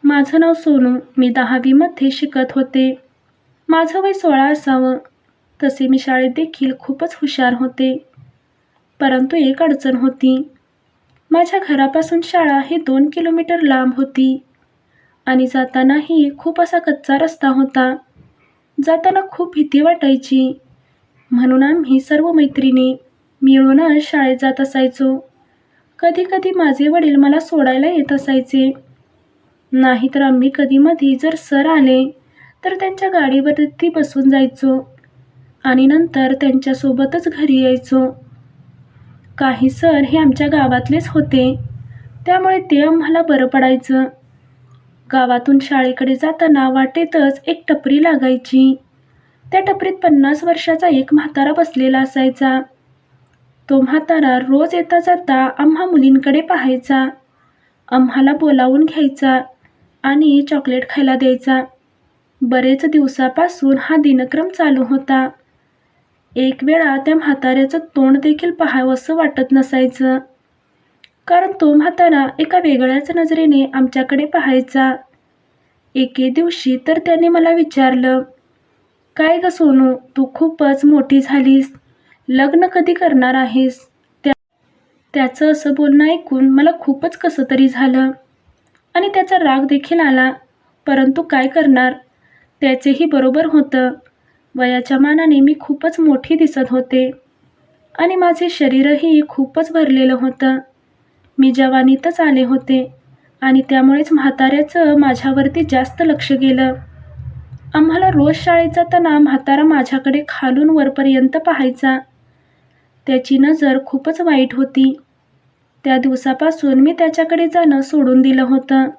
माझं नाव सोनू. मी 10वीमध्ये शिकत होते. माझं वय 16 असावं. तसे मी शाळेत देखील खूपच हुशार होते. परंतु एक अडचण होती. माझ्या घरापासून शाळा ही 2 किलोमीटर लांब होती आणि जातानाही खूप असा कच्चा रस्ता होता. जाताना खूप भीती वाटायची. म्हणून आम्ही सर्व मैत्रिणी मिळूनच शाळेत जात असायचो. कधी कधी माझे वडील मला सोडायला येत असायचे. नाहीतर आम्ही कधीमधी जर सर आले तर त्यांच्या गाडीवरती बसून जायचो आणि नंतर त्यांच्यासोबतच घरी यायचो. काही सर हे आमच्या गावातलेच होते, त्यामुळे ते आम्हाला बरं पडायचं. गावातून शाळेकडे जाताना वाटेतच एक टपरी लागायची. त्या टपरीत 50 वर्षाचा एक म्हातारा बसलेला असायचा. तो म्हातारा रोज येता जाता आम्हा मुलींकडे पाहायचा, आम्हाला बोलावून घ्यायचा आणि चॉकलेट खायला द्यायचा. बरेच दिवसापासून हा दिनक्रम चालू होता. एक वेळा त्या म्हाताऱ्याचं तोंड देखील पाहावंसं वाटत नसायचं, कारण तो म्हातारा एका वेगळ्याच नजरेने आमच्याकडे पाहायचा. एके दिवशी तर त्याने मला विचारलं, "काय ग सोनू, तू खूपच मोठी झालीस. लग्न कधी करणार आहेस?" त्याचं असं बोलणं ऐकून मला खूपच कसं तरी झालं आणि त्याचा राग देखील आला. परंतु काय करणार, त्याचेही बरोबर होतं. वयाच्या मानाने मी खूपच मोठी दिसत होते आणि माझे शरीरही खूपच भरलेलं होतं. मी जवानीतच आले होते आणि त्यामुळेच म्हाताऱ्याचं माझ्यावरती जास्त लक्ष गेलं. आम्हाला रोज शाळेत जाताना म्हातारा माझ्याकडे खालून वरपर्यंत पाहायचा. त्याची नजर खूपच वाईट होती. त्या दिवसापासून मी त्याच्याकडे जाणं सोडून दिलं होतं.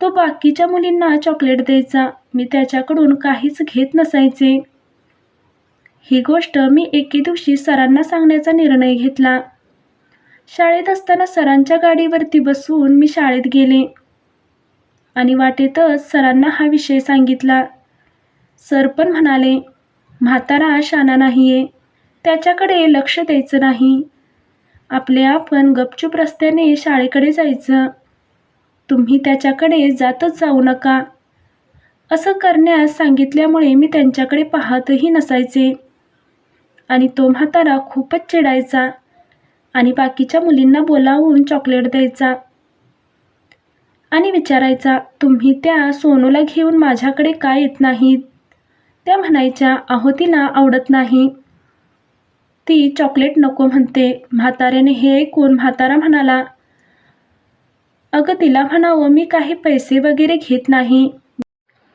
तो बाकीच्या मुलींना चॉकलेट द्यायचा. मी त्याच्याकडून काहीच घेत नसायचे. ही गोष्ट मी एके दिवशी सरांना सांगण्याचा निर्णय घेतला. शाळेत असताना सरांच्या गाडीवरती बसून मी शाळेत गेले आणि वाटेतच सरांना हा विषय सांगितला. सर पण म्हणाले, "म्हातारा शहाणा नाहीये, त्याच्याकडे लक्ष द्यायचं नाही. आपण गपचूप रस्त्याने शाळेकडे जायचं. तुम्ही त्याच्याकडे जातच जाऊ नका." असं करण्यास सांगितल्यामुळे मी त्यांच्याकडे पाहतही नसायचे आणि तो म्हातारा खूपच चिडायचा आणि बाकीच्या मुलींना बोलावून चॉकलेट द्यायचा आणि विचारायचा, "तुम्ही त्या सोनूला घेऊन माझ्याकडे का येत नाहीत?" त्या म्हणायच्या, "अहो, तिला आवडत नाही. ती चॉकलेट नको म्हणते." म्हाताऱ्याने हे ऐकून म्हातारा म्हणाला, "अगं, तिला म्हणावं मी काही पैसे वगैरे घेत नाही.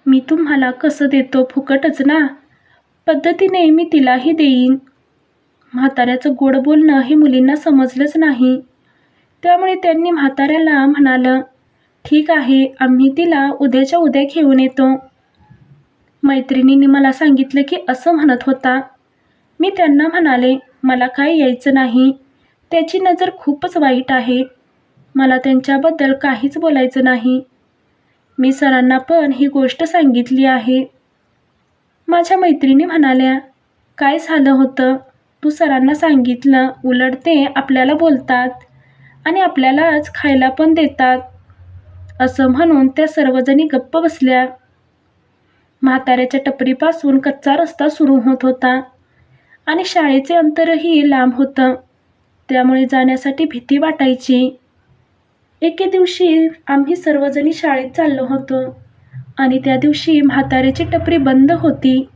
मी तुम्हाला कसं देतो, फुकटच ना. पद्धतीने मी तिलाही देईन." म्हाताऱ्याचं गोड बोलणं हे मुलींना समजलंच नाही. त्यामुळे त्यांनी म्हाताऱ्याला म्हणालं, "ठीक आहे, आम्ही तिला उद्याच्या उद्या घेऊन येतो." मैत्रिणींनी मला सांगितलं की असं म्हणत होता. मी त्यांना म्हणाले, "मला काय यायचं नाही. त्याची नजर खूपच वाईट आहे. मला त्यांच्याबद्दल काहीच बोलायचं नाही. मी सरांना पण ही गोष्ट सांगितली आहे." माझ्या मैत्रिणी म्हणाल्या, "काय झालं होतं? तू सरांना सांगितलं. उलट ते आपल्याला बोलतात आणि आपल्यालाच खायला पण देतात." असं म्हणून त्या सर्वजणी गप्प बसल्या. म्हाताऱ्याच्या टपरीपासून कच्चा रस्ता सुरू होत होता आणि शाळेचे अंतरही लांब होतं, त्यामुळे जाण्यासाठी भीती वाटायची. एके दिवशी आम्ही सर्वजणी शाळेत चाललो होतो आणि त्या दिवशी म्हाताऱ्याची टपरी बंद होती.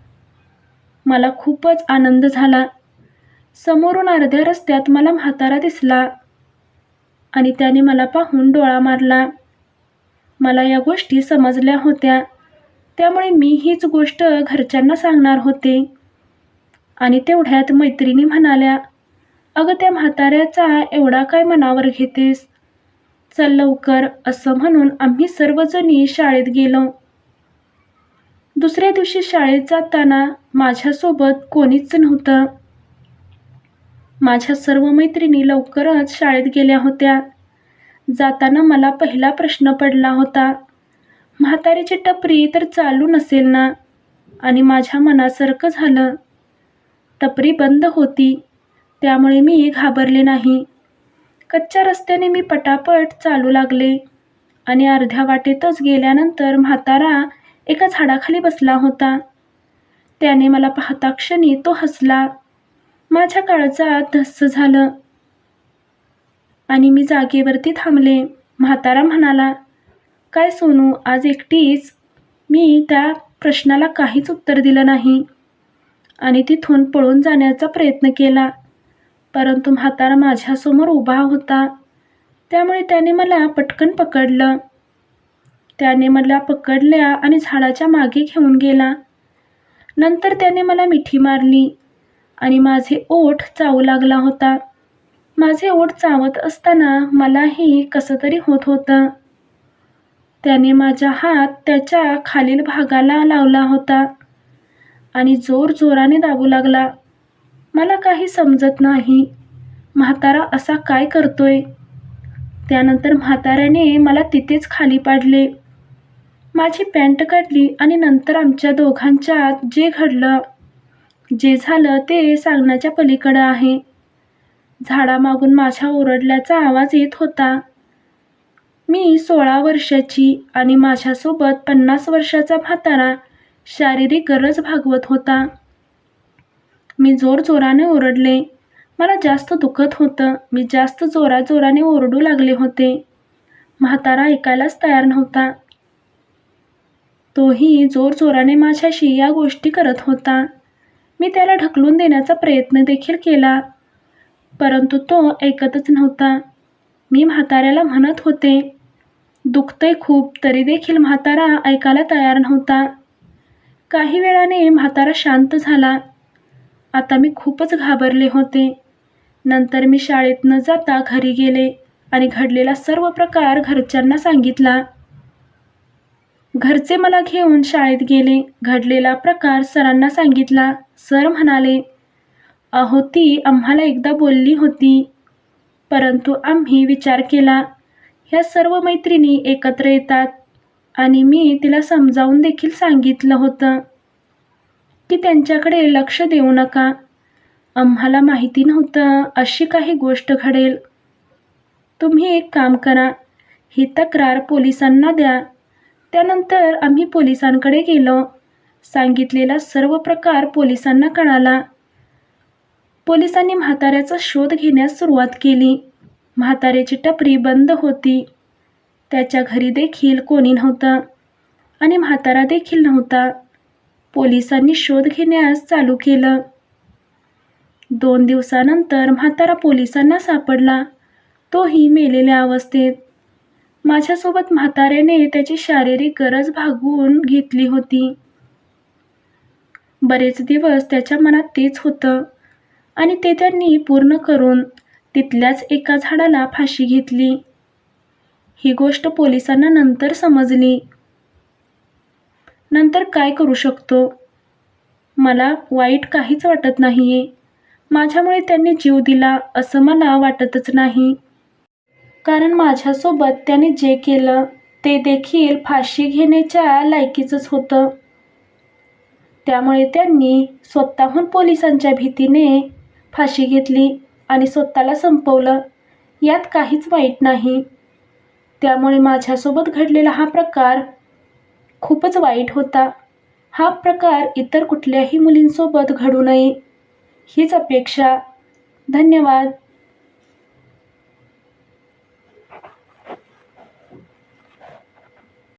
मला खूपच आनंद झाला. समोरून अर्ध्या रस्त्यात मला म्हातारा दिसला आणि त्याने मला पाहून डोळा मारला. मला या गोष्टी समजल्या होत्या, त्यामुळे मी हीच गोष्ट घरच्यांना सांगणार होते आणि तेवढ्यात मैत्रिणी म्हणाल्या, "अगं, त्या म्हाताऱ्याचा एवढा काय मनावर घेतेस? चल लवकर." असं म्हणून आम्ही सर्वजणी शाळेत गेलो. दुसऱ्या दिवशी शाळेत जाताना माझ्यासोबत कोणीच नव्हतं. माझ्या सर्व मैत्रिणी लवकरच शाळेत गेल्या होत्या. जाताना मला पहिला प्रश्न पडला होता, म्हातारीची टपरी तर चालू नसेल ना? आणि माझ्या मनासारखं झालं. टपरी बंद होती, त्यामुळे मी घाबरले नाही. कच्च्या रस्त्याने मी पटापट चालू लागले आणि अर्ध्या वाटेतच गेल्यानंतर म्हातारा एका झाडाखाली बसला होता. त्याने मला पाहता क्षणी तो हसला. माझ्या काळजात धस्स झालं आणि मी जागेवरती थांबले. म्हातारा म्हणाला, "काय सोनू, आज एकटीच?" मी त्या प्रश्नाला काहीच उत्तर दिलं नाही आणि तिथून पळून जाण्याचा प्रयत्न केला. परंतु म्हातारा माझ्यासमोर उभा होता. त्यामुळे त्याने मला पटकन पकडलं. त्याने मला पकडल्या आणि झाडाच्या मागे घेऊन गेला. नंतर त्याने मला मिठी मारली आणि माझे ओठ चावू लागला होता. माझे ओठ चावत असताना मलाही कसं तरी होत होतं. त्याने माझा हात त्याच्या खालील भागाला लावला होता आणि जोराने दाबू लागला. मला काही समजत नाही, म्हातारा असा काय करतोय. त्यानंतर म्हाताऱ्याने मला तिथेच खाली पाडले. माझी पॅन्ट काढली आणि नंतर आमच्या दोघांच्यात जे झालं ते सांगण्याच्या पलीकडं आहे. झाडामागून माझ्या ओरडल्याचा आवाज येत होता. मी 16 वर्षाची आणि माझ्यासोबत 50 वर्षाचा म्हातारा शारीरिक गरज भागवत होता. मी जोराने ओरडले. मला जास्त दुखत होतं. मी जास्त जोराने ओरडू लागले होते. म्हातारा ऐकायलाच तयार नव्हता. तोही जोराने माझ्याशी या गोष्टी करत होता. मी त्याला ढकलून देण्याचा प्रयत्न देखील केला, परंतु तो ऐकतच नव्हता. मी म्हाताऱ्याला म्हणत होते, "दुखतंय खूप", तरी देखील म्हातारा ऐकायला तयार नव्हता. काही वेळाने म्हातारा शांत झाला. आता मी खूपच घाबरले होते. नंतर मी शाळेत न जाता घरी गेले आणि घडलेला सर्व प्रकार घरच्यांना सांगितला. घरचे मला घेऊन शाळेत गेले. घडलेला प्रकार सरांना सांगितला. सर म्हणाले, "अहो, ती आम्हाला एकदा बोलली होती, परंतु आम्ही विचार केला ह्या सर्व मैत्रिणी एकत्र येतात आणि मी तिला समजावून देखील सांगितलं होतं की त्यांच्याकडे लक्ष देऊ नका. आम्हाला माहिती नव्हतं अशी काही गोष्ट घडेल. तुम्ही एक काम करा, ही तक्रार पोलिसांना द्या." त्यानंतर आम्ही पोलिसांकडे गेलो. सांगितलेला सर्व प्रकार पोलिसांना कळाला. पोलिसांनी म्हाताऱ्याचा शोध घेण्यास सुरुवात केली. म्हाताऱ्याची टपरी बंद होती. त्याच्या घरी देखील कोणी नव्हतं आणि म्हातारा देखील नव्हता. पोलिसांनी शोध घेण्यास चालू केलं. 2 दिवसानंतर म्हातारा पोलिसांना सापडला, तोही मेलेल्या अवस्थेत. माझ्यासोबत म्हाताऱ्याने त्याची शारीरिक गरज भागवून घेतली होती. बरेच दिवस त्याच्या मनात तेच होतं आणि ते त्यांनी पूर्ण करून तिथल्याच एका झाडाला फाशी घेतली. ही गोष्ट पोलिसांना नंतर समजली. नंतर काय करू शकतो? मला वाईट काहीच वाटत नाहीये. माझ्यामुळे त्यांनी जीव दिला असं मला वाटतच नाही. कारण माझ्यासोबत त्याने जे केलं ते देखील फाशी घेण्याच्या लायकीचंच होतं. त्यामुळे त्यांनी स्वतःहून पोलिसांच्या भीतीने फाशी घेतली आणि स्वतःला संपवलं. यात काहीच वाईट नाही. त्यामुळे माझ्यासोबत घडलेला हा प्रकार खूपच वाईट होता. हा प्रकार इतर कुठल्याही मुलींसोबत घडू नये हीच अपेक्षा. धन्यवाद.